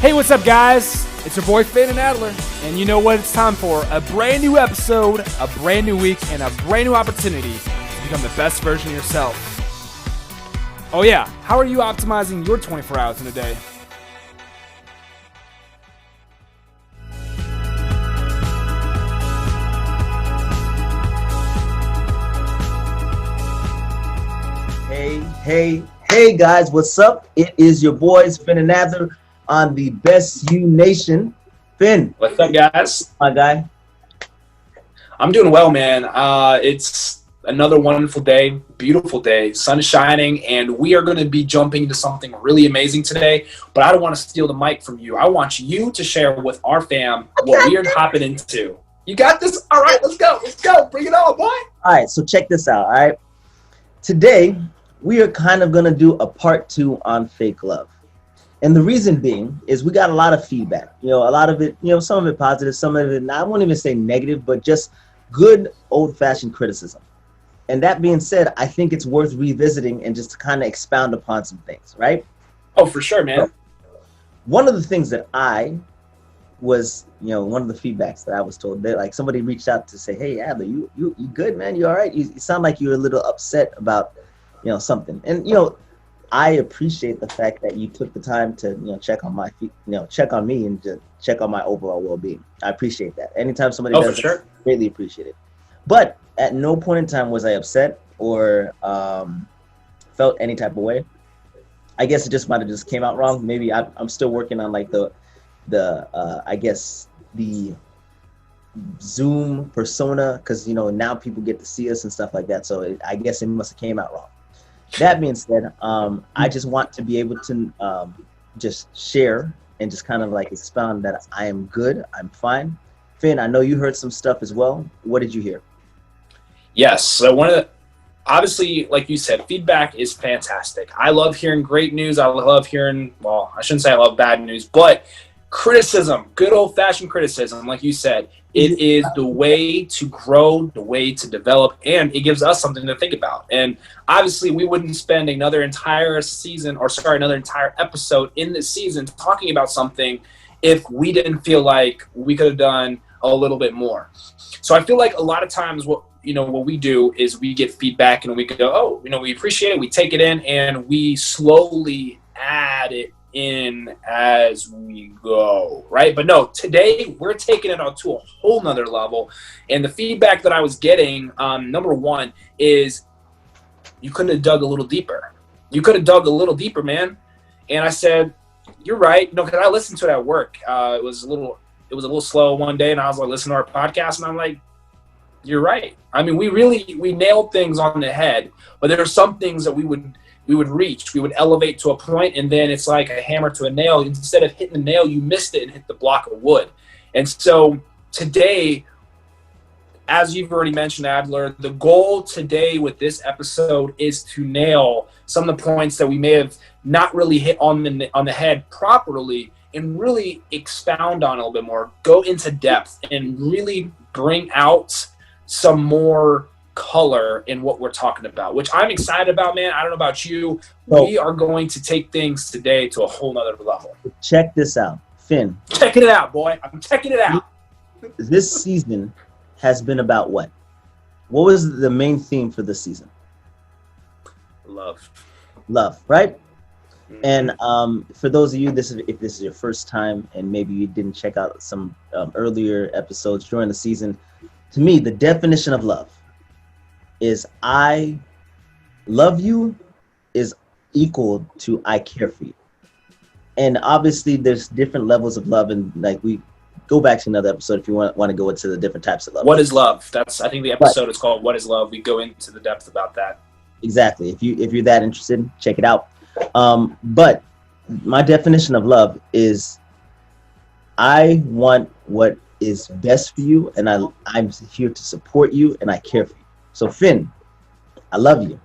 Hey, what's up, guys? It's your boy Finn and Adler, and you know what it's time for? A brand new episode, a brand new week, and a brand new opportunity to become the best version of yourself. Oh yeah, how are you optimizing your 24 hours in a day? Hey guys, what's up? It is your boys Finn and Adler on the Best You Nation. Finn, what's up, guys? My guy. I'm doing well, man. It's another wonderful day, beautiful day. Sun is shining, and we are going to be jumping into something really amazing today. But I don't want to steal the mic from you. I want you to share with our fam what we are hopping into. You got this? All right, let's go. Let's go. Bring it on, boy. All right, so check this out. All right, today we are kind of going to do a part 2 on fake love. And the reason being is we got a lot of feedback. A lot of it, some of it positive, some of it, I won't even say negative, but just good old-fashioned criticism. And that being said, I think it's worth revisiting and just to kind of expound upon some things, right? Oh, for sure, man. So, one of the things that I was, one of the feedbacks that I was told, that like somebody reached out to say, hey, Adler, you good, man? You all right? You sound like you're a little upset about something. And, I appreciate the fact that you took the time to, check on check on me and just check on my overall well-being. I appreciate that. Anytime somebody does for sure. I greatly appreciate it. But at no point in time was I upset or felt any type of way. I guess it just might have just came out wrong. Maybe I'm still working on like the Zoom persona, because now people get to see us and stuff like that. So I guess it must have came out wrong. That being said, I just want to be able to just share and just kind of like expound that I am good, I'm fine. Finn, I know you heard some stuff as well. What did you hear? Yes, so obviously, like you said, feedback is fantastic. I love hearing great news. I love hearing, well, I shouldn't say I love bad news, but criticism, good old-fashioned criticism, like you said, it is the way to grow, the way to develop, and it gives us something to think about. And obviously, we wouldn't spend another entire episode in this season talking about something if we didn't feel like we could have done a little bit more. So I feel like a lot of times what we do is we get feedback and we go, oh, we appreciate it, we take it in, and we slowly add it in as we go, right? But no, today we're taking it on to a whole nother level. And the feedback that I was getting, number one, is you couldn't have dug a little deeper. You could have dug a little deeper, man. And I said, you're right. Because I listened to it at work. It was a little slow one day, and I was like listening to our podcast, and I'm like, you're right. I mean, we nailed things on the head, but there are some things that we would elevate to a point, and then it's like a hammer to a nail. Instead of hitting the nail, you missed it and hit the block of wood. And so today, as you've already mentioned, Adler, the goal today with this episode is to nail some of the points that we may have not really hit on the head properly, and really expound on a little bit more, go into depth, and really bring out some more color in what we're talking about, which I'm excited about, man. I don't know about you. We are going to take things today to a whole nother level. Check this out, Finn. Checking it out, boy. I'm checking it out. This season has been about what? What was the main theme for this season? Love, right? And for those of you, if this is your first time and maybe you didn't check out some earlier episodes during the season, to me, the definition of love is I love you is equal to I care for you. And obviously there's different levels of love, and like we go back to another episode if you want to go into the different types of love. What is love? I think the episode is called What is Love? We go into the depth about that. Exactly. If you're that interested, check it out. But my definition of love is I want what is best for you, and I'm here to support you, and I care for you. So Finn, I love you.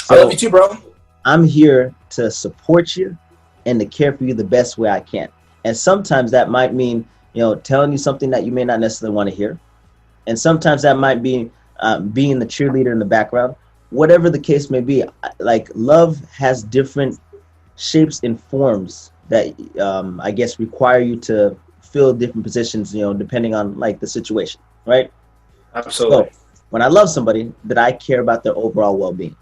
I love you too, bro. I'm here to support you and to care for you the best way I can. And sometimes that might mean, telling you something that you may not necessarily want to hear. And sometimes that might be being the cheerleader in the background. Whatever the case may be, like love has different shapes and forms that I guess require you to fill different positions, depending on like the situation, right? Absolutely. So when I love somebody, that I care about their overall well-being.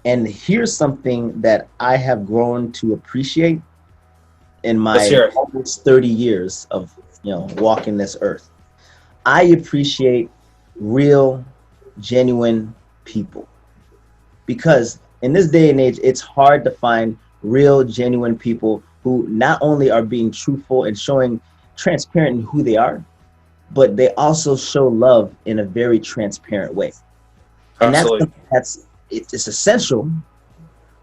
And here's something that I have grown to appreciate in Let's my hear it. almost 30 years of walking this earth. I appreciate real, genuine people, because in this day and age, it's hard to find real, genuine people who not only are being truthful and showing transparent in who they are, but they also show love in a very transparent way. And Absolutely. it's essential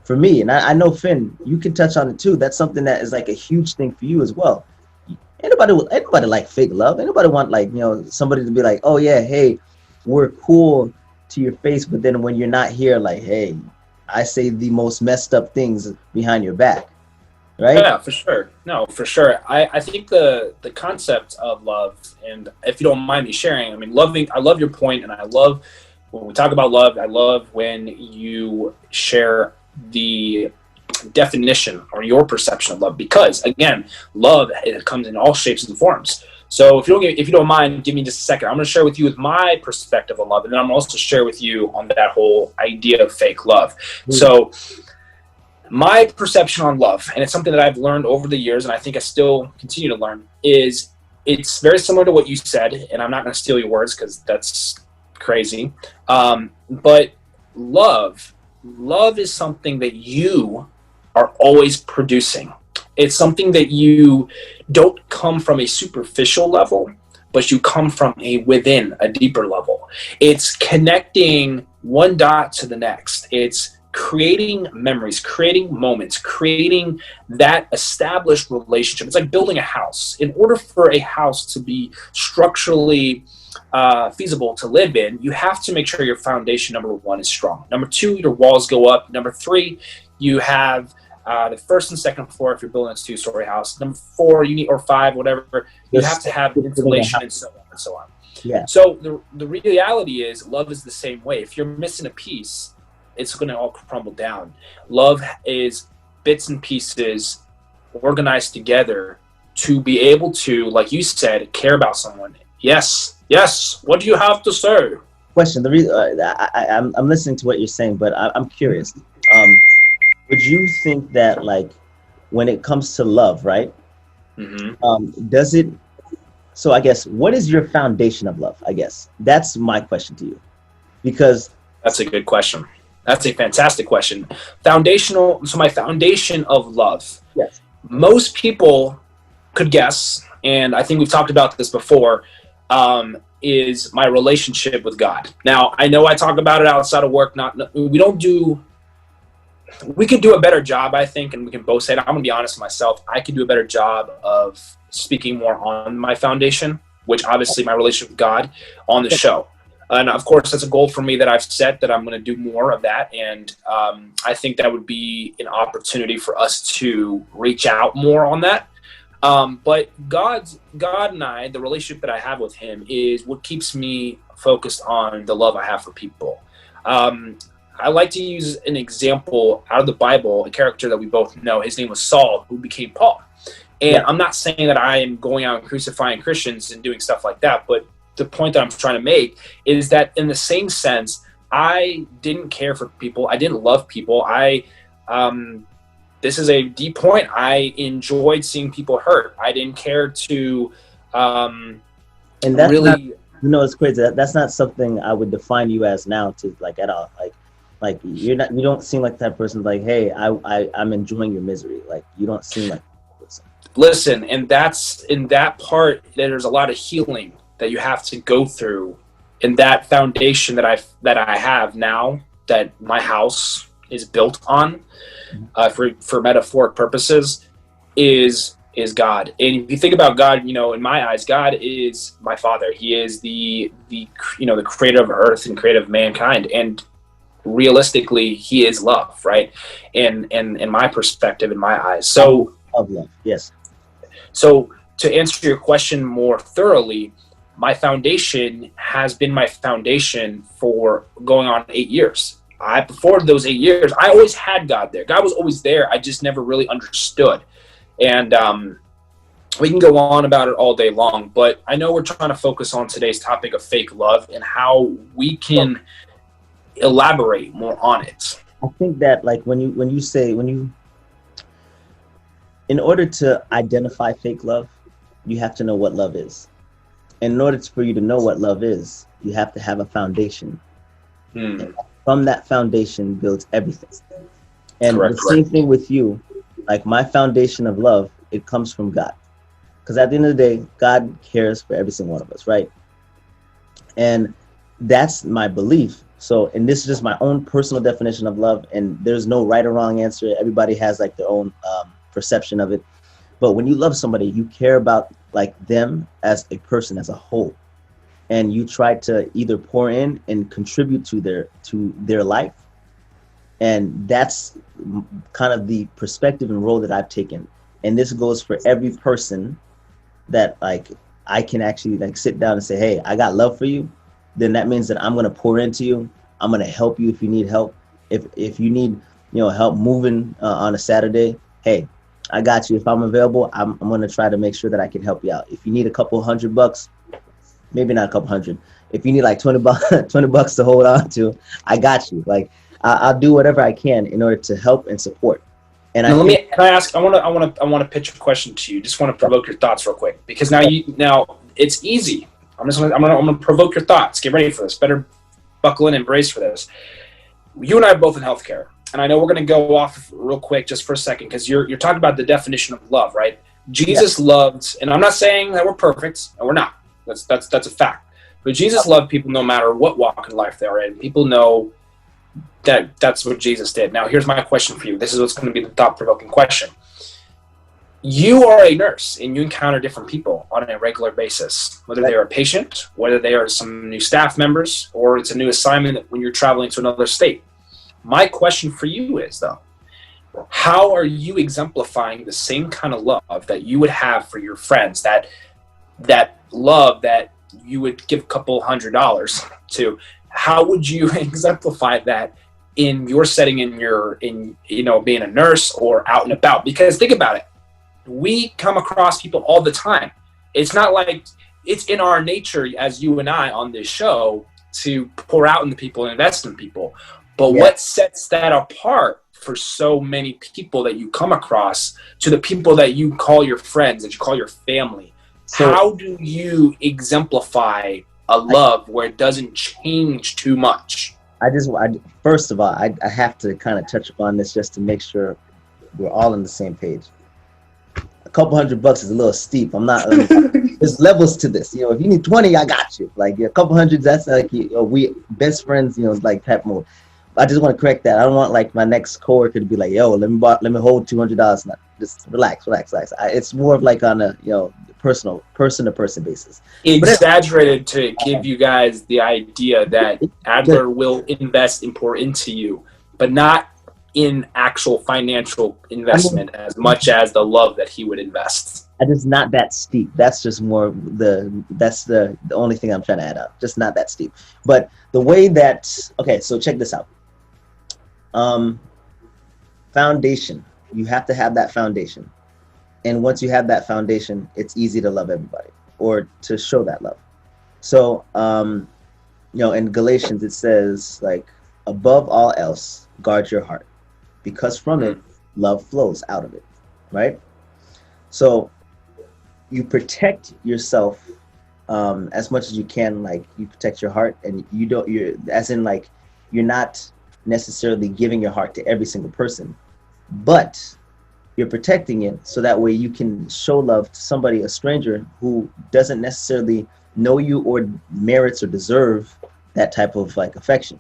for me. And I know, Finn, you can touch on it too. That's something that is like a huge thing for you as well. Anybody like fake love? Anybody want like, somebody to be like, oh yeah, hey, we're cool to your face, but then when you're not here, like, hey, I say the most messed up things behind your back, right? Yeah, for sure. No, for sure. I think the concept of love, and if you don't mind me sharing, I mean, I love your point, and I love when we talk about love, I love when you share the definition or your perception of love, because again, love, it comes in all shapes and forms. So if you don't mind, give me just a second. I'm going to share with you with my perspective on love, and then I'm also share with you on that whole idea of fake love. Mm-hmm. So my perception on love, and it's something that I've learned over the years, and I think I still continue to learn, is it's very similar to what you said, and I'm not going to steal your words because that's crazy. But love is something that you are always producing. It's something that you don't come from a superficial level, but you come from within a deeper level. It's connecting one dot to the next. It's creating memories, creating moments, creating that established relationship. It's like building a house. In order for a house to be structurally feasible to live in, you have to make sure your foundation, number one, is strong. Number two, your walls go up. Number three, you have the first and second floor if you're building a 2-story house. Number four, or five, whatever, you have to have insulation and so on and so on. Yeah. So the reality is, love is the same way. If you're missing a piece, it's going to all crumble down. Love is bits and pieces organized together to be able to, like you said, care about someone. Yes. What do you have to say? Question. The reason I'm listening to what you're saying, but I'm curious. Would you think that, like, when it comes to love, right? Mm-hmm. Does it? So I guess, what is your foundation of love? I guess that's my question to you, because that's a good question. That's a fantastic question. Foundational. So my foundation of love. Yes. Most people could guess, and I think we've talked about this before, is my relationship with God. Now, I know I talk about it outside of work. We could do a better job, I think, and we can both say it. I'm going to be honest with myself. I could do a better job of speaking more on my foundation, which obviously my relationship with God, on the show. And of course, that's a goal for me that I've set, that I'm going to do more of that. And I think that would be an opportunity for us to reach out more on that. But God and I, the relationship that I have with him, is what keeps me focused on the love I have for people. I like to use an example out of the Bible, a character that we both know. His name was Saul, who became Paul. And I'm not saying that I am going out and crucifying Christians and doing stuff like that, but the point that I'm trying to make is that in the same sense, I didn't care for people. I didn't love people. This is a deep point. I enjoyed seeing people hurt. I didn't care to and that's really, not, it's crazy. That's not something I would define you as now, to like at all. Like you don't seem like that person. Like, hey, I'm enjoying your misery. Like, you don't seem like that person. Listen, and that's in that part. There's a lot of healing that you have to go through, in that foundation that I have now, that my house is built on, for metaphoric purposes, is God. And if you think about God, in my eyes, God is my Father. He is the creator of earth and creator of mankind. And realistically, he is love, right? And in my perspective, in my eyes. So of love, yes. So to answer your question more thoroughly, my foundation has been my foundation for going on 8 years. Before those 8 years, I always had God there. God was always there. I just never really understood. And we can go on about it all day long, but I know we're trying to focus on today's topic of fake love and how we can elaborate more on it. I think that like in order to identify fake love, you have to know what love is. And in order for you to know what love is, you have to have a foundation. And from that foundation builds everything. And the same thing with you, like my foundation of love, it comes from God. Because at the end of the day, God cares for every single one of us, right? And that's my belief. So, and this is just my own personal definition of love, and there's no right or wrong answer. Everybody has like their own perception of it. But when you love somebody, you care about like them as a person, as a whole. And you try to either pour in and contribute to their life. And that's kind of the perspective and role that I've taken. And this goes for every person that like I can actually like sit down and say, hey, I got love for you. Then that means that I'm going to pour into you. I'm going to help you if you need help. If you need, help moving on a Saturday, hey, I got you. If I'm available, I'm going to try to make sure that I can help you out. If you need a couple $100, maybe not a couple hundred. If you need like $20 to hold on to, I got you. Like I'll do whatever I can in order to help and support. And can I ask? I want to pitch a question to you. Just want to provoke your thoughts real quick, because now it's easy. I'm gonna provoke your thoughts. Get ready for this. Better buckle in and brace for this. You and I are both in healthcare, and I know we're gonna go off real quick just for a second, because you're talking about the definition of love, right? Jesus loved, and I'm not saying that we're perfect, and we're not. That's a fact. But Jesus loved people no matter what walk in life they're in. People know that's what Jesus did. Now, here's my question for you. This is what's going to be the thought-provoking question. You are a nurse, and you encounter different people on a regular basis, whether they're a patient, whether they are some new staff members, or it's a new assignment when you're traveling to another state. My question for you is, though, how are you exemplifying the same kind of love that you would have for your friends, that love that you would give a couple $100 to? How would you exemplify that in your setting, in being a nurse or out and about? Because think about it. We come across people all the time. It's not like it's in our nature as you and I on this show to pour out into people and invest in people. But what sets that apart for so many people that you come across to the people that you call your friends, that you call your family? So, how do you exemplify a love where it doesn't change too much? First of all, I have to kind of touch upon this just to make sure we're all on the same page. A couple $100 is a little steep. I'm not. There's levels to this. If you need 20, I got you. Like a couple hundreds, that's like we best friends. Like type mode. I just want to correct that. I don't want like my next coworker to be like, "Yo, let me hold $200." Now, just relax. It's more of like on a person-to-person basis. Exaggerated to give you guys the idea that Adler will invest and pour into you, but not in actual financial investment as much as the love that he would invest. And it's not that steep. That's just more that's the only thing I'm trying to add up. Just not that steep. But the way that, okay, so check this out. Foundation. You have to have that foundation. And once you have that foundation, it's easy to love everybody or to show that love. So, in Galatians, it says, like, above all else, guard your heart, because from it, love flows out of it, right? So you protect yourself as much as you can. Like, you protect your heart, and you're not necessarily giving your heart to every single person, but you're protecting it so that way you can show love to somebody, a stranger who doesn't necessarily know you or merits or deserve that type of like affection.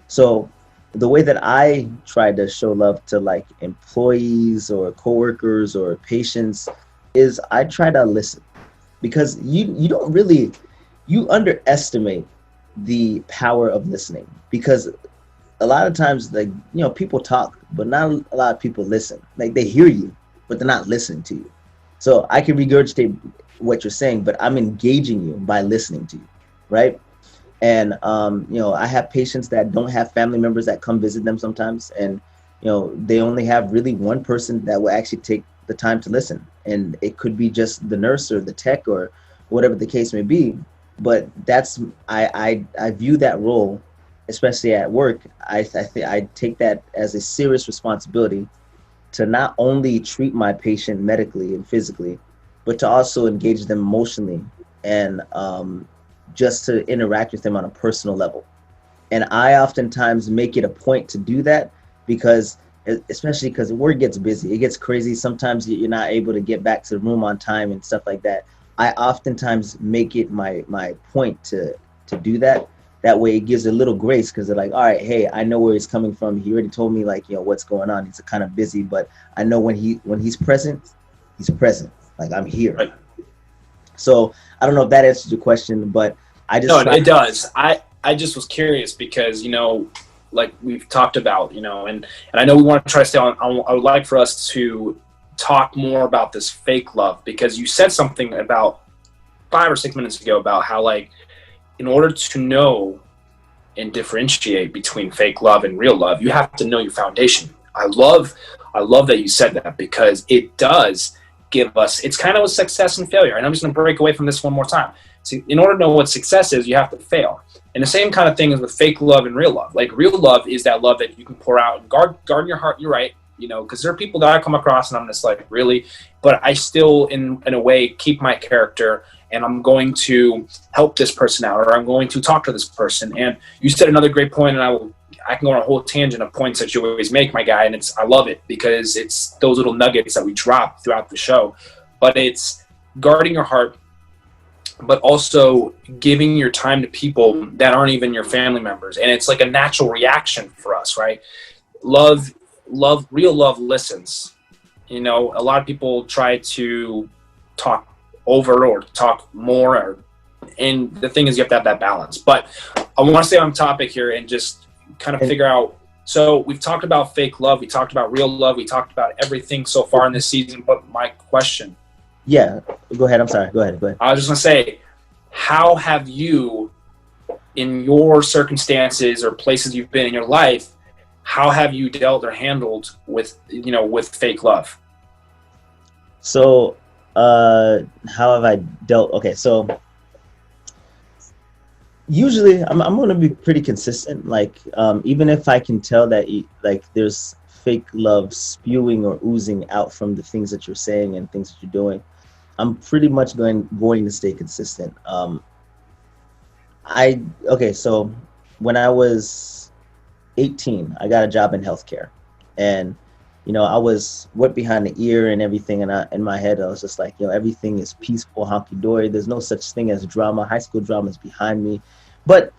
So the way that I try to show love to like employees or coworkers or patients is I try to listen, because you underestimate the power of listening, because a lot of times, like, people talk, but not a lot of people listen. Like, they hear you, but they're not listening to you. So I can regurgitate what you're saying, but I'm engaging you by listening to you, right? And, I have patients that don't have family members that come visit them sometimes. And, they only have really one person that will actually take the time to listen, and it could be just the nurse or the tech or whatever the case may be. But that's I view that role, especially at work. I take that as a serious responsibility to not only treat my patient medically and physically, but to also engage them emotionally and just to interact with them on a personal level. And I oftentimes make it a point to do that because, especially because work gets busy, it gets crazy. Sometimes you're not able to get back to the room on time and stuff like that. I oftentimes make it my point to do that. That way it gives a little grace because they're like, all right, hey, I know where he's coming from. He already told me what's going on. He's kind of busy, but I know when he's present, he's present. Like I'm here. Right. So I don't know if that answers your question, but I just it does. I just was curious because like we've talked about, and I know we want to try to stay on. I would like for us to talk more about this fake love because you said something about 5 or 6 minutes ago about how like in order to know and differentiate between fake love and real love, you have to know your foundation. I love that you said that because it does give us, it's kind of a success and failure. And I'm just going to break away from this one more time. So in order to know what success is, you have to fail. And the same kind of thing is with fake love and real love. Like real love is that love that you can pour out and guard your heart. You're right. Because there are people that I come across and I'm just like, really? But I still, in a way, keep my character and I'm going to help this person out or I'm going to talk to this person. And you said another great point, and I can go on a whole tangent of points that you always make, my guy, and I love it because it's those little nuggets that we drop throughout the show. But it's guarding your heart, but also giving your time to people that aren't even your family members. And it's like a natural reaction for us, right? Real love listens. A lot of people try to talk over or talk more, and the thing is you have to have that balance. But I want to stay on topic here and just kind of figure out. So we've talked about fake love, we talked about real love, we talked about everything so far in this season. But my question. Yeah, go ahead. I'm sorry. Go ahead. I was just gonna say, how have you, in your circumstances or places you've been in your life, how have you dealt or handled with fake love? So, how have I dealt? Okay, so usually I'm going to be pretty consistent. Like, even if I can tell that there's fake love spewing or oozing out from the things that you're saying and things that you're doing, I'm pretty much going to stay consistent. So when I was 18, I got a job in healthcare, and I was wet behind the ear and everything, and in my head I was just like, everything is peaceful, honky-dory. There's no such thing as drama. High school drama is behind me. But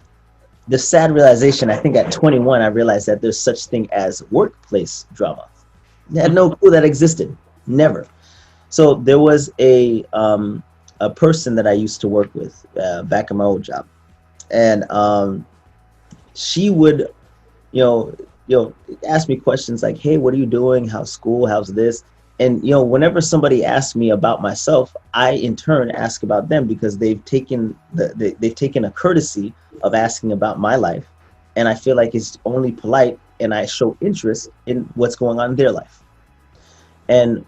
the sad realization, I think at 21, I realized that there's such thing as workplace drama. I had no clue that existed. Never. So there was a person that I used to work with back in my old job, and she would, ask me questions like, "Hey, what are you doing? How's school? How's this?" And whenever somebody asks me about myself, I in turn ask about them because they've taken a courtesy of asking about my life, and I feel like it's only polite, and I show interest in what's going on in their life. And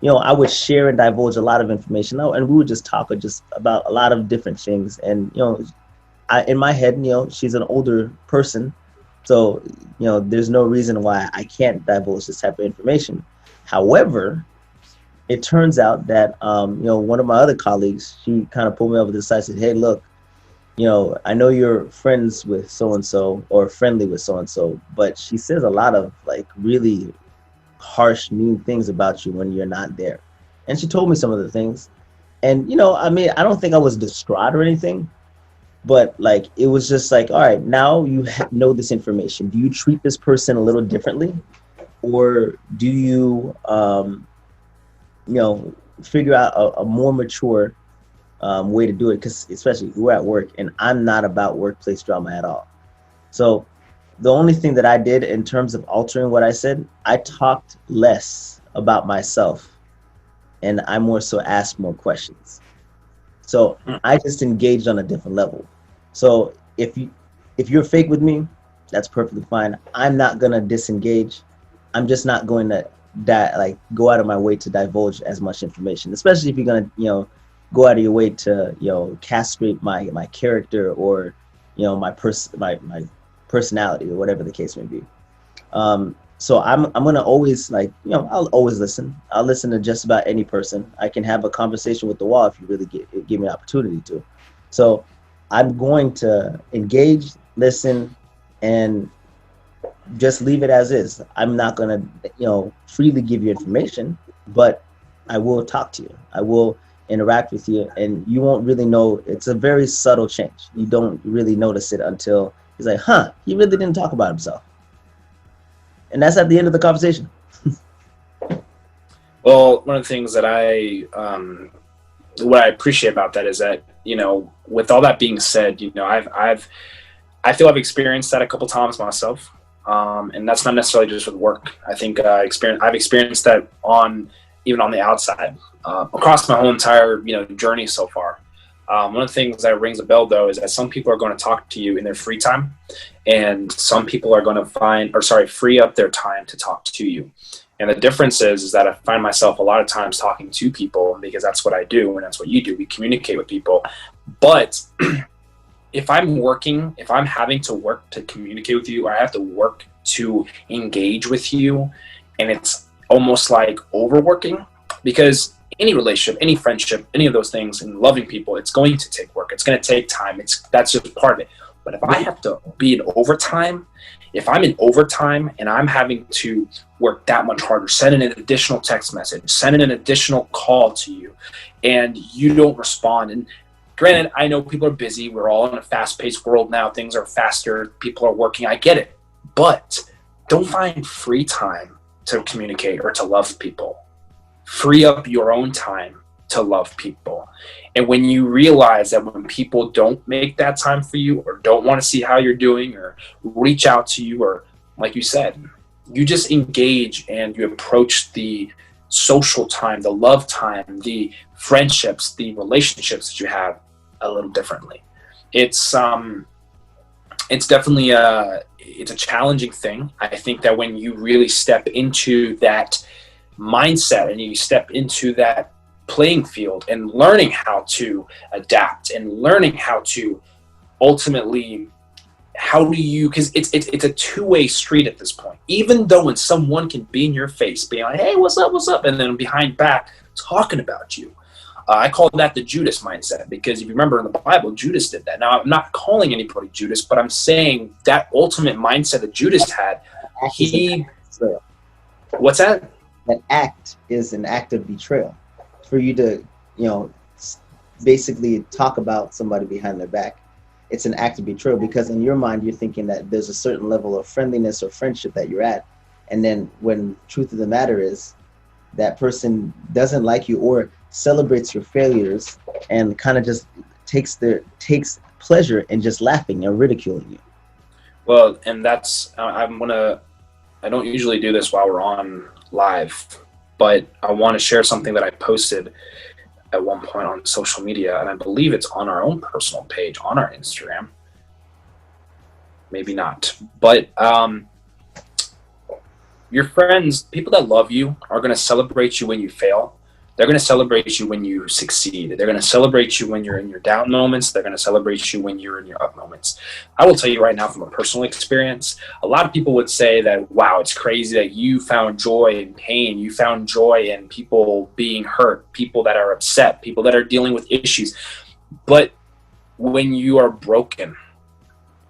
I would share and divulge a lot of information, and we would just talk just about a lot of different things. And in my head, she's an older person, so there's no reason why I can't divulge this type of information. However, it turns out that one of my other colleagues, she kind of pulled me over to the side and said, "Hey, look, I know you're friends with so and so or friendly with so and so, but she says a lot of like really harsh, mean things about you when you're not there." And she told me some of the things, and I don't think I was distraught or anything, but like it was just like, all right, now you know this information. Do you treat this person a little differently, or do you figure out a more mature way to do it? Because especially we're at work, and I'm not about workplace drama at all. So the only thing that I did in terms of altering what I said, I talked less about myself, and I more so asked more questions. So I just engaged on a different level. So if you're fake with me, that's perfectly fine. I'm not gonna disengage. I'm just not going to go out of my way to divulge as much information, especially if you're going to, go out of your way to, castrate my character or, my personality or whatever the case may be. So I'm going to always I'll always listen. I'll listen to just about any person. I can have a conversation with the wall if you really give me an opportunity to. So I'm going to engage, listen, and just leave it as is. I'm not going to, freely give you information, but I will talk to you. I will interact with you, and you won't really know. It's a very subtle change. You don't really notice it until he's like, he really didn't talk about himself. And that's at the end of the conversation. Well, one of the things that what I appreciate about that is that, with all that being said, I feel I've experienced that a couple times myself. And that's not necessarily just with work. I think I've experienced that even on the outside, across my whole entire, journey so far. One of the things that rings a bell, though, is that some people are going to talk to you in their free time, and some people are going to free up their time to talk to you. And the difference is that I find myself a lot of times talking to people because that's what I do, and that's what you do. We communicate with people. But if I'm having to work to communicate with you, or I have to work to engage with you, and it's almost like overworking, because any relationship, any friendship, any of those things, and loving people, it's going to take work. It's going to take time. That's just part of it. But if I have to be in overtime, if I'm in overtime and I'm having to work that much harder, send in an additional text message, send in an additional call to you, and you don't respond. And granted, I know people are busy. We're all in a fast-paced world now. Things are faster. People are working. I get it. But don't find free time to communicate or to love people. Free up your own time to love people. And when you realize that when people don't make that time for you, or don't want to see how you're doing, or reach out to you, or like you said, you just engage and you approach the social time, the love time, the friendships, the relationships that you have a little differently. It's definitely it's a challenging thing. I think that when you really step into that mindset and you step into that playing field and learning how to adapt and learning how to ultimately, because it's a two-way street at this point. Even though when someone can be in your face being like, hey, what's up, and then behind back talking about you, I call that the Judas mindset, because if you remember in the Bible, Judas did that. Now, I'm not calling anybody Judas, but I'm saying that ultimate mindset that Judas had, what's that? That act is an act of betrayal. For you to, basically talk about somebody behind their back, it's an act of betrayal, because in your mind, you're thinking that there's a certain level of friendliness or friendship that you're at. And then when truth of the matter is that person doesn't like you or celebrates your failures and kind of just takes pleasure in just laughing and ridiculing you. Well, and that's, I don't usually do this while we're on live, but I want to share something that I posted at one point on social media, and I believe it's on our own personal page on our Instagram. Maybe not, but your friends, people that love you, are going to celebrate you when you fail. They're going to celebrate you when you succeed. They're going to celebrate you when you're in your down moments. They're going to celebrate you when you're in your up moments. I will tell you right now from a personal experience, a lot of people would say that, wow, it's crazy that you found joy in pain. You found joy in people being hurt, people that are upset, people that are dealing with issues. But when you are broken,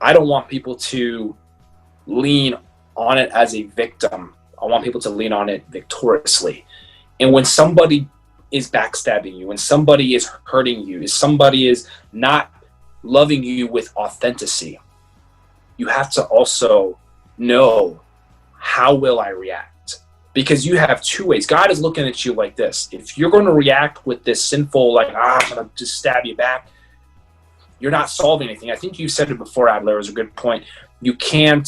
I don't want people to lean on it as a victim. I want people to lean on it victoriously. And when somebody is backstabbing you, when somebody is hurting you, if somebody is not loving you with authenticity, you have to also know, how will I react? Because you have two ways. God is looking at you like this. If you're going to react with this sinful, I'm going to just stab you back, you're not solving anything. I think you said it before, Adler, was a good point. You can't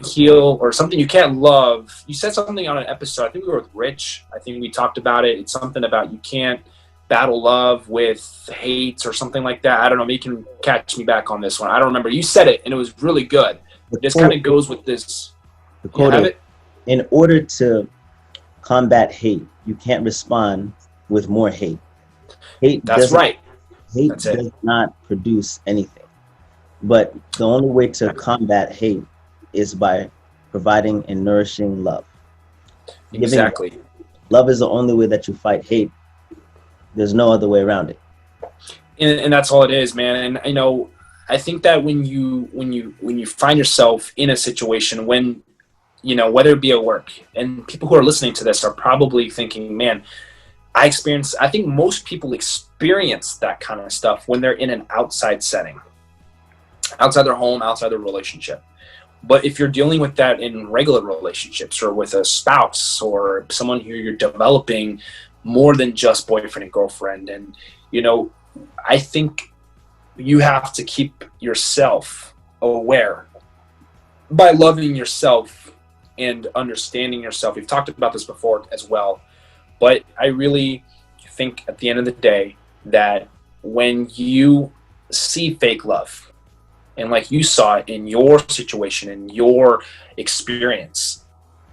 heal, or something, you can't love. You said something on an episode, I think we were with Rich. I think we talked about it. It's something about you can't battle love with hate or something like that. I don't know. Maybe you can catch me back on this one. I don't remember. You said it, and it was really good. This kind of goes with this. The quote have is, it? in order to combat hate, you can't respond with more hate. Hate That's doesn't right. hate That's it. does not produce anything. But the only way to combat hate is by providing and nourishing love. Giving Exactly. love is the only way that you fight hate. There's no other way around it. And that's all it is, man. And I think that when you find yourself in a situation when, whether it be at work, and people who are listening to this are probably thinking, man, I think most people experience that kind of stuff when they're in an outside setting, outside their home, outside their relationship. But if you're dealing with that in regular relationships or with a spouse or someone who you're developing more than just boyfriend and girlfriend, and, I think you have to keep yourself aware by loving yourself and understanding yourself. We've talked about this before as well, but I really think at the end of the day that when you see fake love, and like you saw it in your situation, in your experience,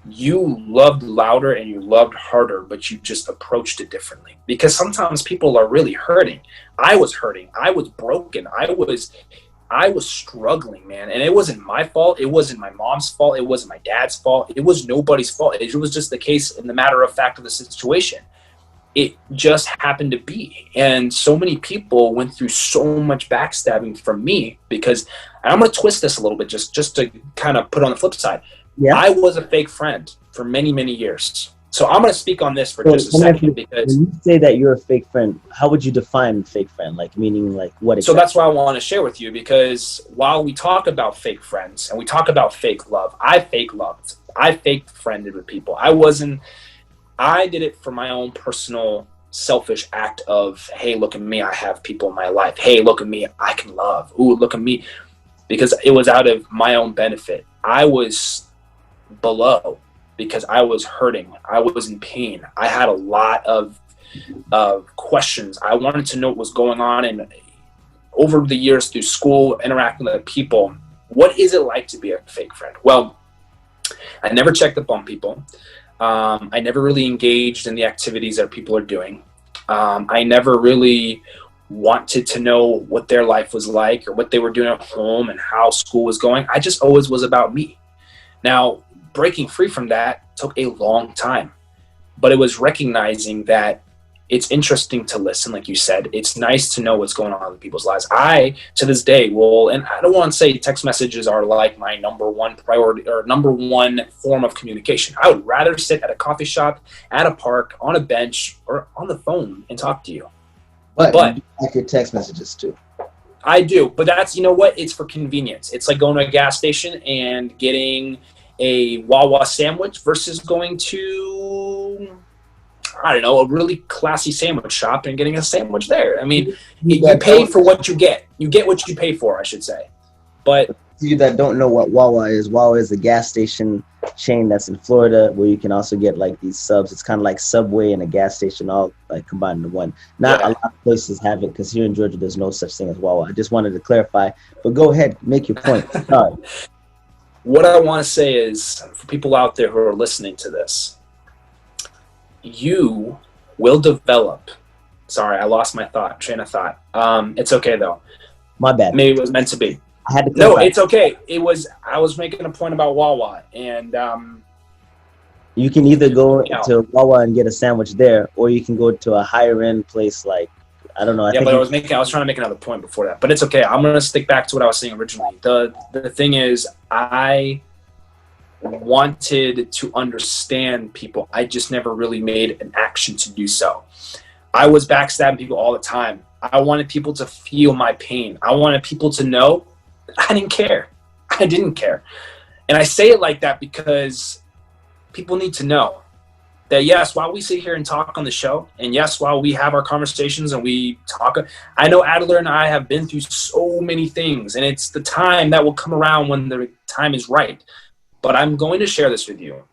you loved louder and you loved harder, but you just approached it differently. Because sometimes people are really hurting. I was hurting. I was broken. I was struggling, man. And it wasn't my fault. It wasn't my mom's fault. It wasn't my dad's fault. It was nobody's fault. It was just the case in the matter of fact of the situation. It just happened to be. And so many people went through so much backstabbing from me because, and I'm going to twist this a little bit just to kind of put on the flip side. Yeah. I was a fake friend for many, many years. So I'm going to speak on this for just a second. Because when you say that you're a fake friend, how would you define fake friend? Like, meaning like what exactly? So that's what I want to share with you, because while we talk about fake friends and we talk about fake love, I fake loved. I fake friended with people. I did it for my own personal selfish act of, hey, look at me, I have people in my life. Hey, look at me, I can love. Ooh, look at me. Because it was out of my own benefit. I was below because I was hurting. I was in pain. I had a lot of questions. I wanted to know what was going on. And over the years through school, interacting with people, what is it like to be a fake friend? Well, I never checked up on people. I never really engaged in the activities that people are doing. I never really wanted to know what their life was like or what they were doing at home and how school was going. I just always was about me. Now, breaking free from that took a long time, but it was recognizing that it's interesting to listen. Like you said, it's nice to know what's going on in people's lives. I, to this day, and I don't want to say text messages are like my number one priority or number one form of communication. I would rather sit at a coffee shop, at a park, on a bench, or on the phone and talk to you. But you do like your text messages too. I do, but that's, it's for convenience. It's like going to a gas station and getting a Wawa sandwich versus going to, I don't know, a really classy sandwich shop and getting a sandwich there. I mean, you pay for what you get. You get what you pay for, I should say. But to you that don't know what Wawa is a gas station chain that's in Florida where you can also get like these subs. It's kind of like Subway and a gas station all like combined into one. Not a lot of places have it because here in Georgia there's no such thing as Wawa. I just wanted to clarify, but go ahead, make your point. Sorry. What I want to say is, for people out there who are listening to this, you will develop. Sorry, I lost my train of thought. It's okay though. My bad. Maybe it was meant to be. I had to no, it's okay. I was making a point about Wawa, and you can either go to Wawa and get a sandwich there, or you can go to a higher end place like, I don't know. But I was trying to make another point before that, but it's okay. I'm going to stick back to what I was saying originally. The thing is, I wanted to understand people. I just never really made an action to do so. I was backstabbing people all the time. I wanted people to feel my pain. I wanted people to know I didn't care. I didn't care. And I say it like that because people need to know that, yes, while we sit here and talk on the show, and yes, while we have our conversations and we talk, I know Adler and I have been through so many things, and it's the time that will come around when the time is right. But I'm going to share this with you.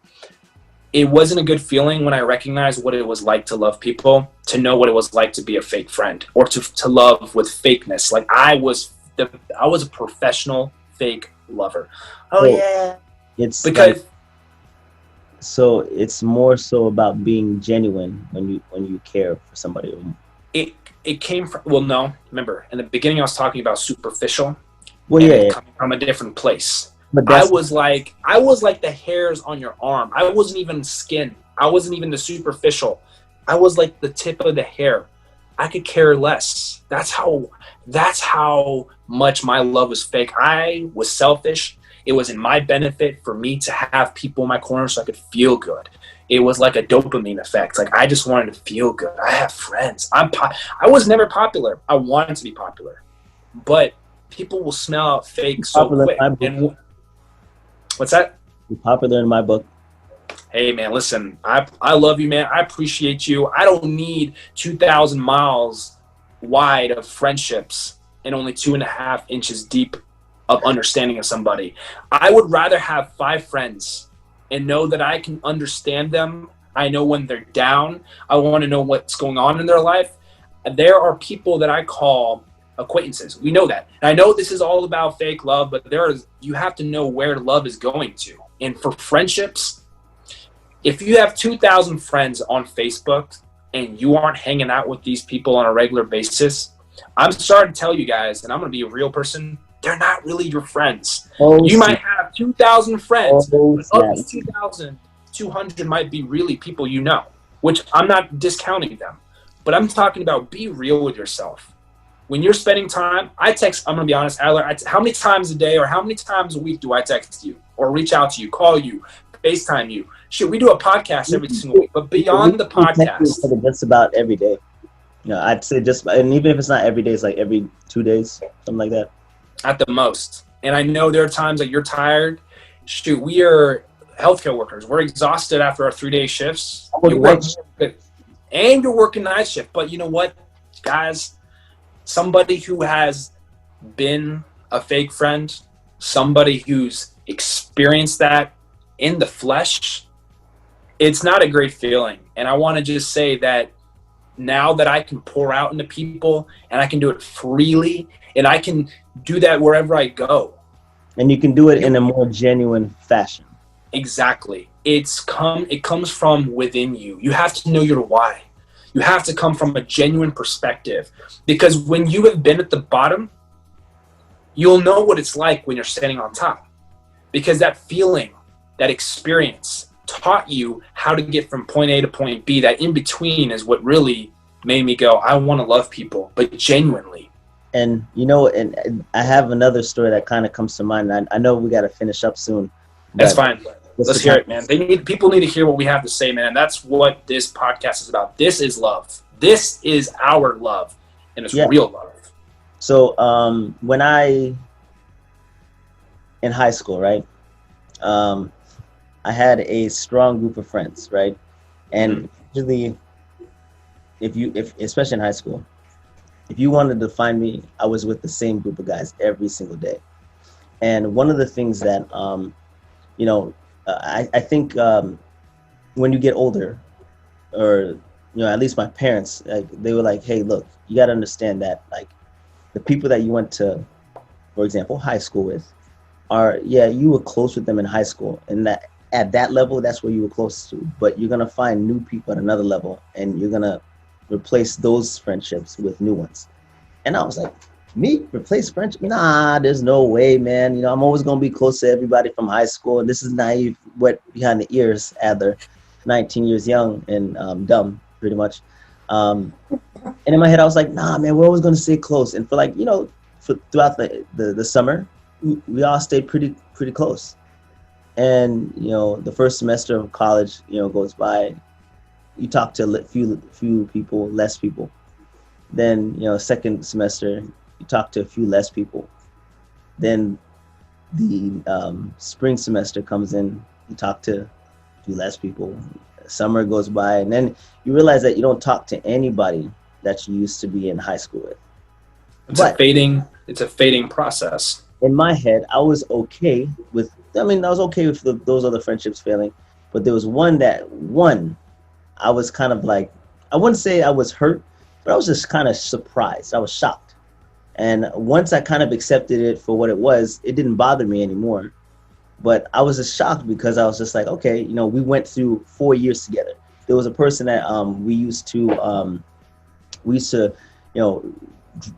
It wasn't a good feeling when I recognized what it was like to love people, to know what it was like to be a fake friend, or to love with fakeness. Like I was a professional fake lover. Oh yeah. It's because So it's more so about being genuine when you care for somebody. It it came from, well, no, remember in the beginning I was talking about superficial Well, and yeah, it yeah, coming from a different place. but I that's was like the hairs on your arm. I wasn't even skin. I wasn't even the superficial. I was like the tip of the hair. I could care less. That's how much my love was fake. I was selfish. It was in my benefit for me to have people in my corner so I could feel good. It was like a dopamine effect. Like I just wanted to feel good. I have friends. I was never popular. I wanted to be popular, but people will smell out fake so popular in quick. my book. And what's that? Popular in my book. Hey man, listen, I love you, man. I appreciate you. I don't need 2,000 miles wide of friendships and only 2.5 inches deep of understanding of somebody. I would rather have 5 friends and know that I can understand them. I know when they're down. I want to know what's going on in their life. There are people that I call acquaintances. We know that. And I know this is all about fake love, but you have to know where love is going to. And for friendships, if you have 2,000 friends on Facebook and you aren't hanging out with these people on a regular basis, I'm sorry to tell you guys, and I'm going to be a real person, they're not really your friends. Oh, You might have 2,000 friends, Oh, but of snap. these 2,200 might be really people you know, which I'm not discounting them. But I'm talking about be real with yourself. When you're spending time, I'm going to be honest, Adler, how many times a day or how many times a week do I text you or reach out to you, call you, FaceTime you? Shit, we do a podcast every single week, but beyond the podcast, Just about every day. I'd say and even if it's not every day, it's like every 2 days, something like that. at the most. And I know there are times that you're tired. Shoot, we are healthcare workers. We're exhausted after our 3-day shifts. You work, and you're working night shift. But you know what, guys? Somebody who has been a fake friend, somebody who's experienced that in the flesh, it's not a great feeling. And I want to just say that now that I can pour out into people and I can do it freely and I can do that wherever I go. And you can do it in a more genuine fashion. Exactly. It comes from within you. You have to know your why. You have to come from a genuine perspective, because when you have been at the bottom, you'll know what it's like when you're standing on top, because that feeling, that experience taught you how to get from point A to point B. That in between is what really made me go, I want to love people, but genuinely. And and I have another story that kind of comes to mind. I know we got to finish up soon. That's fine. Let's hear it, man. People need to hear what we have to say, man. And that's what this podcast is about. This is love. This is our love, and it's real love. So when in high school, right? I had a strong group of friends, right? And usually, if especially in high school, if you wanted to find me, I was with the same group of guys every single day. And one of the things that I think when you get older, or at least my parents, they were like, hey, look, you got to understand that the people that you went to, for example, high school with, you were close with them in high school, and that at that level, that's where you were close to. But you're gonna find new people at another level, and you're gonna replace those friendships with new ones. And I was like, me replace friendship? Nah, there's no way, man. I'm always gonna be close to everybody from high school. And this is naive, wet behind the ears, Adler, 19 years young and dumb, pretty much. And in my head, I was like, nah, man, we're always gonna stay close. And for throughout the summer, we all stayed pretty close. And the first semester of college goes by, you talk to a few people, less people. Then second semester, you talk to a few less people. Then the spring semester comes in, you talk to a few less people. Summer goes by, and then you realize that you don't talk to anybody that you used to be in high school with. It's a fading process. In my head, I was okay with those other friendships failing, but there was one I was kind of like, I wouldn't say I was hurt, but I was just kind of surprised. I was shocked. And once I kind of accepted it for what it was, it didn't bother me anymore. But I was just shocked because I was just like, okay, we went through 4 years together. There was a person that we used to, you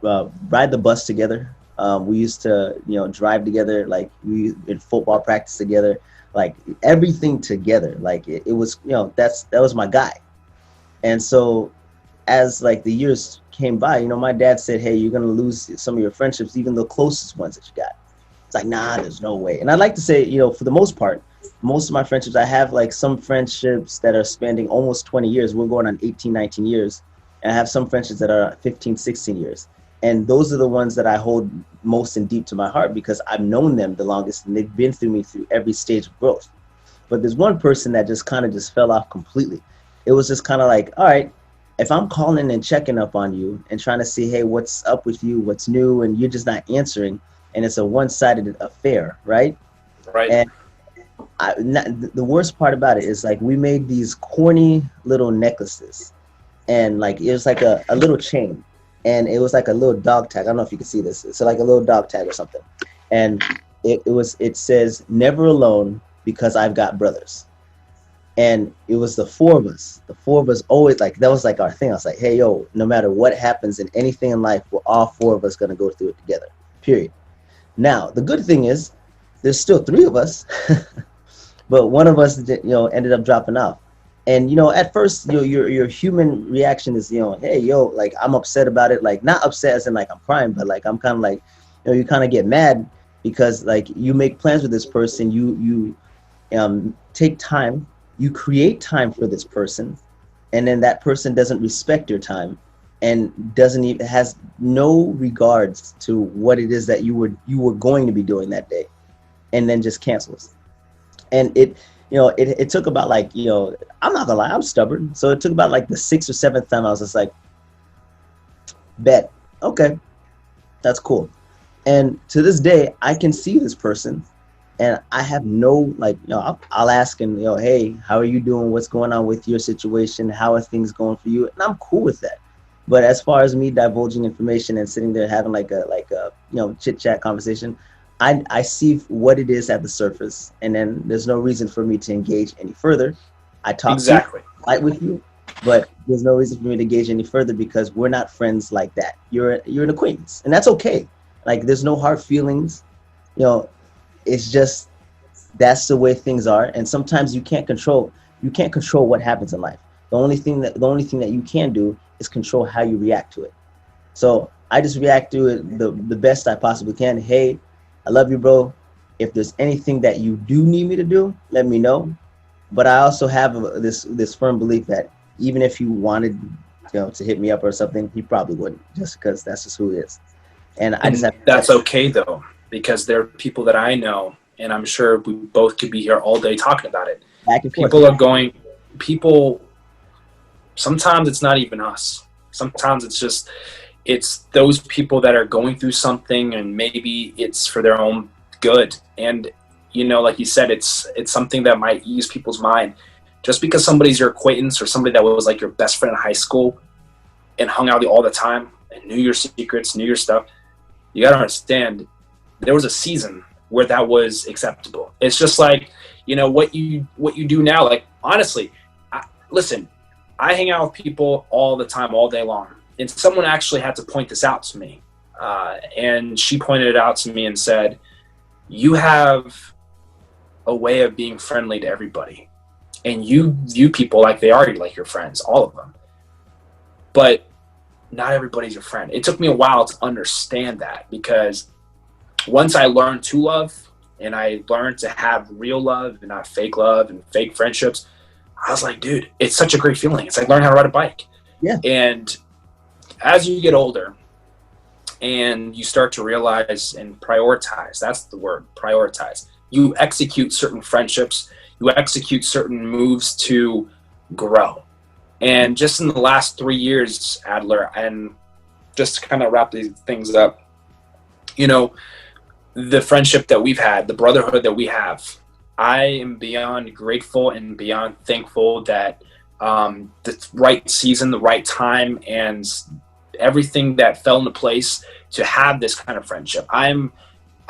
ride the bus together. We used to, drive together, like we in football practice together, like everything together. Like it was, that was my guy. And so as like the years came by, my dad said, hey, you're going to lose some of your friendships, even the closest ones that you got. It's like, nah, there's no way. And I'd like to say, for the most part, most of my friendships, I have like some friendships that are spending almost 20 years. We're going on 18, 19 years. And I have some friendships that are 15, 16 years. And those are the ones that I hold most and deep to my heart because I've known them the longest and they've been through me through every stage of growth. But there's one person that just kind of just fell off completely. It was just kind of like, all right, if I'm calling and checking up on you and trying to see, hey, what's up with you, what's new, and you're just not answering, and it's a one-sided affair, right? Right. And the worst part about it is like we made these corny little necklaces, and like it was like a little chain, and it was like a little dog tag. I don't know if you can see this. It's like a little dog tag or something, and it says never alone because I've got brothers. And it was the four of us. The four of us always, like, that was like our thing. I was like, hey, yo, no matter what happens in anything in life, we're all four of us going to go through it together, period. Now, the good thing is there's still three of us, but one of us, ended up dropping off. And, at first, your human reaction is, hey, yo, like, I'm upset about it. Like, not upset as in like I'm crying, but like, I'm kind of like, you kind of get mad because like you make plans with this person. You take time. You create time for this person, and then that person doesn't respect your time and has no regards to what it is that you were going to be doing that day, and then just cancels. And it took about like, I'm not gonna lie, I'm stubborn. So it took about like the 6th or 7th time I was just like, bet, okay, that's cool. And to this day, I can see this person. And I have no, like, I'll ask him, hey, how are you doing? What's going on with your situation? How are things going for you? And I'm cool with that. But as far as me divulging information and sitting there having like a chit chat conversation, I see what it is at the surface, and then there's no reason for me to engage any further. I talk exactly fight with you, but there's no reason for me to engage any further because we're not friends like that. You're an acquaintance, and that's okay. Like, there's no hard feelings, It's just that's the way things are, and sometimes you can't control what happens in life. The only thing that you can do is control how you react to it. So I just react to it the best I possibly can. Hey, I love you, bro. If there's anything that you do need me to do, let me know. But I also have this firm belief that even if you wanted to hit me up or something, he probably wouldn't, just because that's just who he is. And I just have that's okay though. Because there are people that I know, and I'm sure we both could be here all day talking about it. People, sometimes it's not even us. Sometimes it's those people that are going through something, and maybe it's for their own good. And, like you said, it's something that might ease people's mind. Just because somebody's your acquaintance or somebody that was like your best friend in high school and hung out all the time and knew your secrets, knew your stuff, you got to understand, there was a season where that was acceptable. It's just like, what you do now. Like, honestly, listen, I hang out with people all the time, all day long. And someone actually had to point this out to me. And she pointed it out to me and said, you have a way of being friendly to everybody. And you view people like they are like your friends, all of them. But not everybody's your friend. It took me a while to understand that, because once I learned to love, and I learned to have real love and not fake love and fake friendships, I was like, dude, it's such a great feeling. It's like learning how to ride a bike. Yeah. And as you get older and you start to realize and prioritize, that's the word, prioritize. You execute certain friendships, you execute certain moves to grow. And just in the last 3 years, Adler, and just to kind of wrap these things up, the friendship that we've had, the brotherhood that we have, I am beyond grateful and beyond thankful that the right season, the right time, and everything that fell into place to have this kind of friendship. I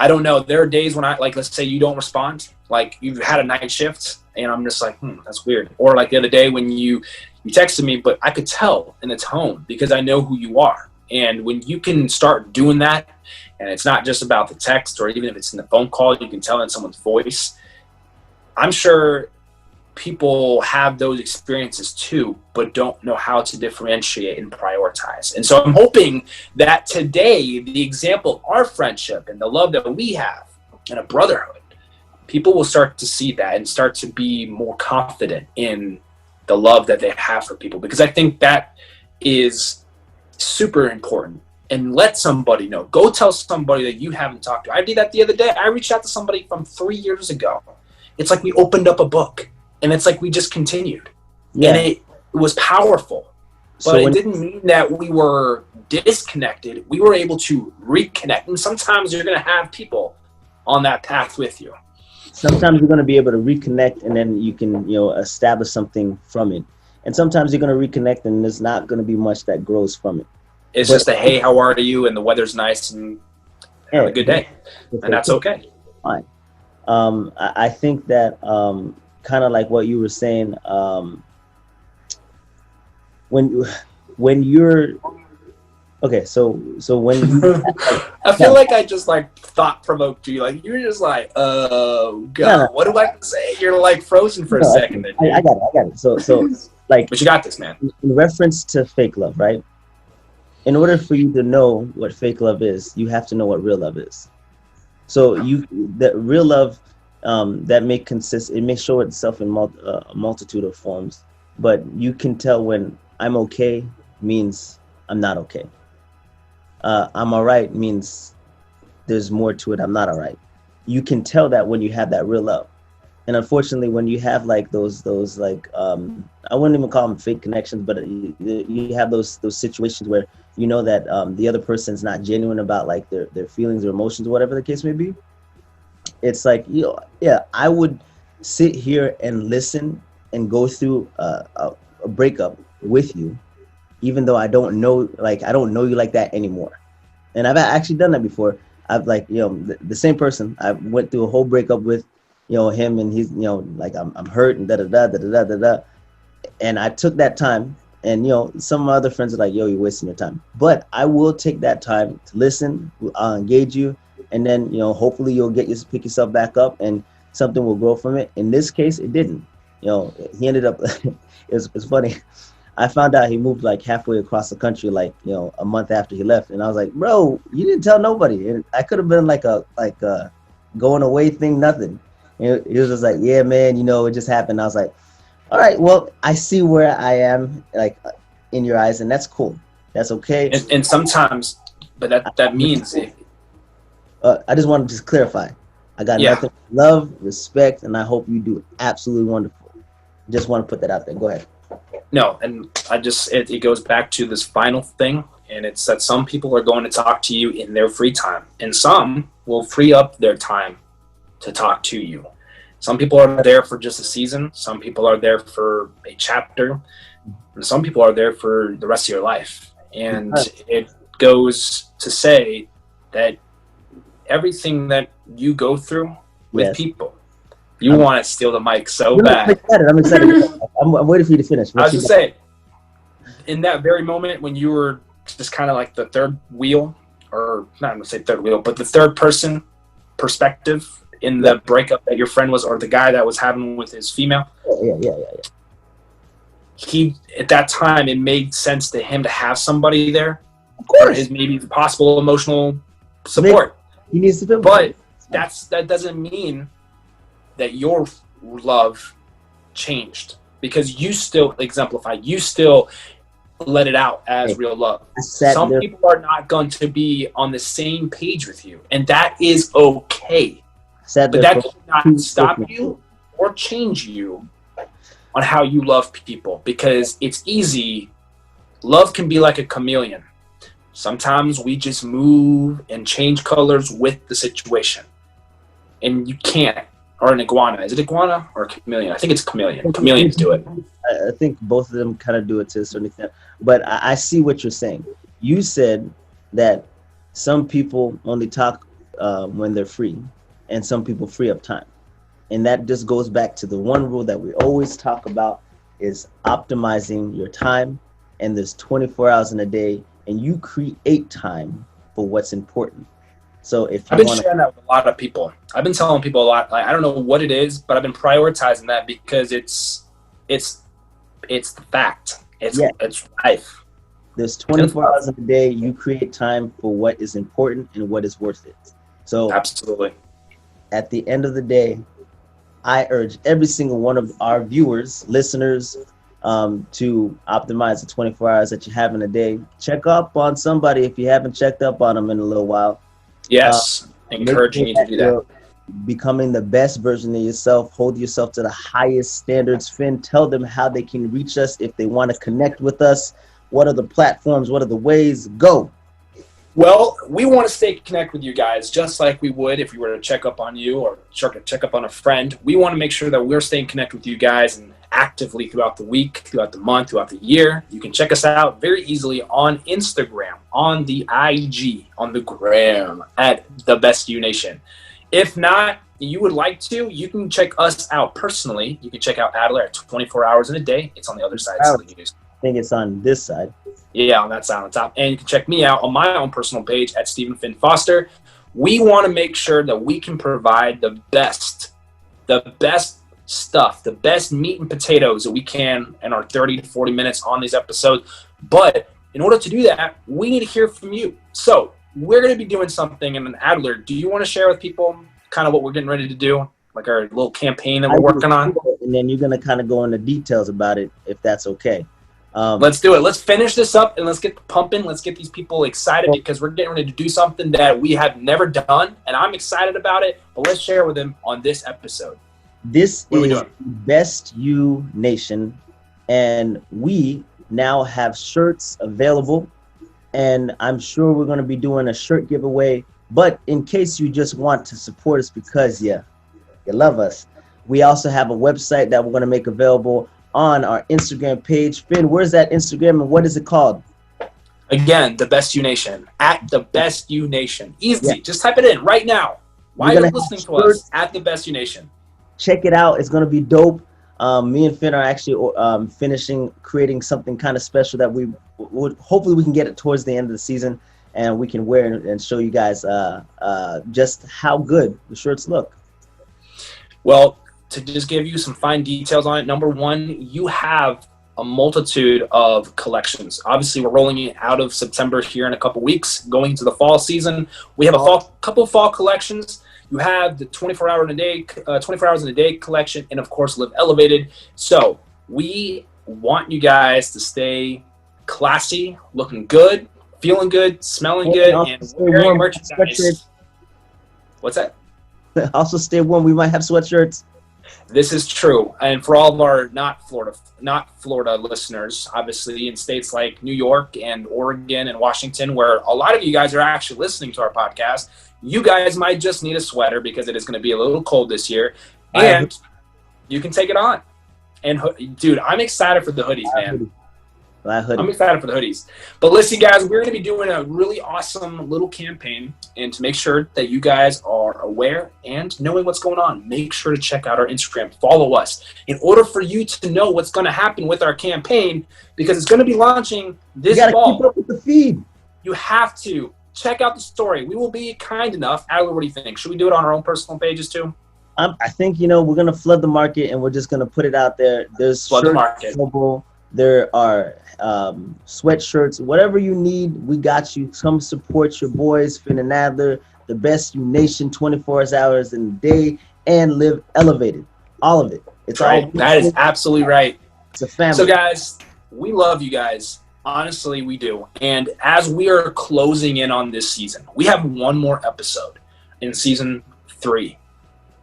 don't know. There are days when let's say you don't respond, Like you've had a night shift, and I'm just like, that's weird. Or like the other day when you texted me, but I could tell in the tone because I know who you are. And when you can start doing that, and it's not just about the text, or even if it's in the phone call, you can tell in someone's voice. I'm sure people have those experiences too, but don't know how to differentiate and prioritize. And so I'm hoping that today, the example of our friendship and the love that we have and a brotherhood, people will start to see that and start to be more confident in the love that they have for people. Because I think that is super important. And let somebody know. Go tell somebody that you haven't talked to. I did that the other day. I reached out to somebody from 3 years ago. It's like we opened up a book, and it's like we just continued. Yeah. And it was powerful. But it didn't mean that we were disconnected. We were able to reconnect. And sometimes you're going to have people on that path with you. Sometimes you're going to be able to reconnect, and then you can, establish something from it. And sometimes you're going to reconnect, and there's not going to be much that grows from it. It's just a, hey, how are you? And the weather's nice, and have a good day. And that's okay. Fine. I think that kind of like what you were saying, when you're okay, so when you, I feel like I just like thought provoked you. Like you're just like, oh God, what do I say? You're like frozen for a second. I got it. So like, but you got this, man. In reference to fake love, right? In order for you to know what fake love is, you have to know what real love is. So the real love that may show itself in a multitude of forms, but you can tell when I'm okay means I'm not okay. I'm all right means there's more to it. I'm not all right. You can tell that when you have that real love. And unfortunately, when you have like those like I wouldn't even call them fake connections, but you have those situations where you know that the other person's not genuine about like their feelings or emotions or whatever the case may be. It's like, I would sit here and listen and go through a breakup with you, even though I don't know you like that anymore. And I've actually done that before. I've like, the same person I went through a whole breakup with, him, and he's, like I'm hurt and da da da da da da da. And I took that time, and some of my other friends are like, yo, you're wasting your time. But I will take that time to listen. I'll engage you, and then hopefully you'll pick yourself back up, and something will grow from it. In this case, it didn't. He ended up. It's funny. I found out he moved like halfway across the country, like a month after he left, and I was like, bro, you didn't tell nobody. And I could have been like a going away thing, nothing. And he was just like, yeah, man, it just happened. I was like, all right, well, I see where I am, like in your eyes, and that's cool. That's okay. And sometimes, but that means it. I just want to just clarify. I got nothing but love, respect, and I hope you do absolutely wonderful. Just want to put that out there. Go ahead. No, and it goes back to this final thing, and it's that some people are going to talk to you in their free time, and some will free up their time to talk to you. Some people are there for just a season. Some people are there for a chapter. And some people are there for the rest of your life. And it goes to say that everything that you go through with people, you want to steal the mic so bad. I'm excited. I'm waiting for you to finish. I was just saying, in that very moment when you were just kind of like the third wheel, or not going to say third wheel, but the third person perspective in the breakup that your friend was, or the guy that was having with his female. Yeah. He, at that time, it made sense to him to have somebody there. Of course. Or his maybe possible emotional support. He needs to feel. But that doesn't mean that your love changed, because you still you still let it out as real love. Some people are not going to be on the same page with you, and that is okay. But that cannot stop you or change you on how you love people, because it's easy. Love can be like a chameleon. Sometimes we just move and change colors with the situation, and you can't. Or an iguana. Is it iguana or a chameleon? I think it's chameleon. Chameleons do it. I think both of them kind of do it to a certain extent. But I see what you're saying. You said that some people only talk when they're free, and some people free up time. And that just goes back to the one rule that we always talk about is optimizing your time. And there's 24 hours in a day, and you create time for what's important. So if I've been sharing that with a lot of people. I've been telling people a lot. Like, I don't know what it is, but I've been prioritizing that because it's the fact. It's life. There's 24 hours in a day. You create time for what is important and what is worth it. So absolutely. At the end of the day, I urge every single one of our viewers, listeners, to optimize the 24 hours that you have in a day. Check up on somebody if you haven't checked up on them in a little while. Yes, encouraging you to do that. Becoming the best version of yourself. Hold yourself to the highest standards. Finn, tell them how they can reach us if they want to connect with us. What are the platforms? What are the ways? Go. Well, we want to stay connected with you guys just like we would if we were to check up on you or check up on a friend. We want to make sure that we're staying connected with you guys and actively throughout the week, throughout the month, throughout the year. You can check us out very easily on Instagram, on the IG, on the gram at The Best You Nation. If not, you would like to, you can check us out personally. You can check out Adler at 24 hours in a day. It's on the other side. I think it's on this side. Yeah, on that side on top. And you can check me out on my own personal page at Stephen Finn Foster. We want to make sure that we can provide the best stuff, the best meat and potatoes that we can in our 30 to 40 minutes on these episodes. But in order to do that, we need to hear from you. So we're going to be doing something. And Adler, do you want to share with people kind of what we're getting ready to do? Like our little campaign that we're working on? And then you're going to kind of go into details about it, if that's okay. Let's do it. Let's finish this up and let's get pumping. Let's get these people excited because we're getting ready to do something that we have never done. And I'm excited about it. But let's share with them on this episode. This is Best You Nation. And we now have shirts available. And I'm sure we're going to be doing a shirt giveaway. But in case you just want to support us because you love us, we also have a website that we're going to make available on our Instagram page. Finn, where's that Instagram and what is it called? Again, The Best You Nation. At The Best You Nation. Easy. Yeah. Just type it in right now. While you're listening to us, at The Best You Nation. Check it out. It's going to be dope. Me and Finn are actually finishing creating something kind of special that we would hopefully we can get it towards the end of the season and we can wear and show you guys just how good the shirts look. Well, to just give you some fine details on it, number one, you have a multitude of collections. Obviously, we're rolling it out of September here in a couple weeks, going into the fall season. We have a couple fall collections. You have the 24 hours in a day collection, and of course, Live Elevated. So we want you guys to stay classy, looking good, feeling good, smelling good, and wearing merchandise. What's that? Also stay warm. We might have sweatshirts. This is true. And for all of our not Florida listeners, obviously in states like New York and Oregon and Washington, where a lot of you guys are actually listening to our podcast, you guys might just need a sweater because it is going to be a little cold this year. And you can take it on. And, dude, I'm excited for the hoodies, man. I'm excited for the hoodies. But listen, guys, we're going to be doing a really awesome little campaign. And to make sure that you guys are aware and knowing what's going on, make sure to check out our Instagram. Follow us. In order for you to know what's going to happen with our campaign, because it's going to be launching this fall. You got to keep up with the feed. You have to. Check out the story. We will be kind enough. Adler, what do you think? Should we do it on our own personal pages too? I think, we're going to flood the market and we're just going to put it out there. There's flood the market. There are sweatshirts, whatever you need, we got you. Come support your boys, Finn and Adler, The Best You Nation, 24 hours in a day, and Live Elevated. All of it. It's right. That is absolutely right. It's a family. So, guys, we love you guys. Honestly, we do. And as we are closing in on this season, we have one more episode in season 3.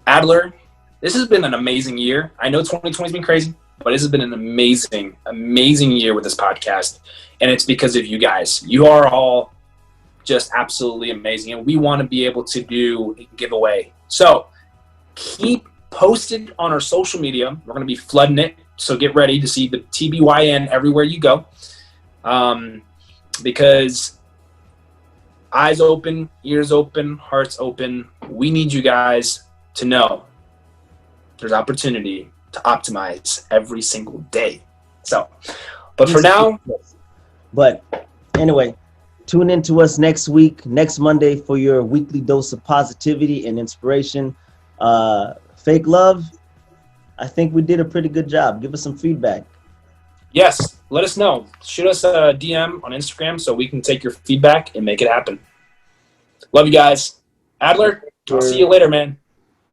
Adler, this has been an amazing year. I know 2020 has been crazy, but this has been an amazing, amazing year with this podcast. And it's because of you guys. You are all just absolutely amazing. And we want to be able to do a giveaway. So keep posted on our social media. We're going to be flooding it. So get ready to see the TBYN everywhere you go. Because eyes open, ears open, hearts open. We need you guys to know there's opportunity to optimize every single day. So, but for now. But anyway, tune in to us next week, next Monday, for your weekly dose of positivity and inspiration. Fake love, I think we did a pretty good job. Give us some feedback. Yes, let us know. Shoot us a DM on Instagram so we can take your feedback and make it happen. Love you guys. Adler, I'll see you later, man.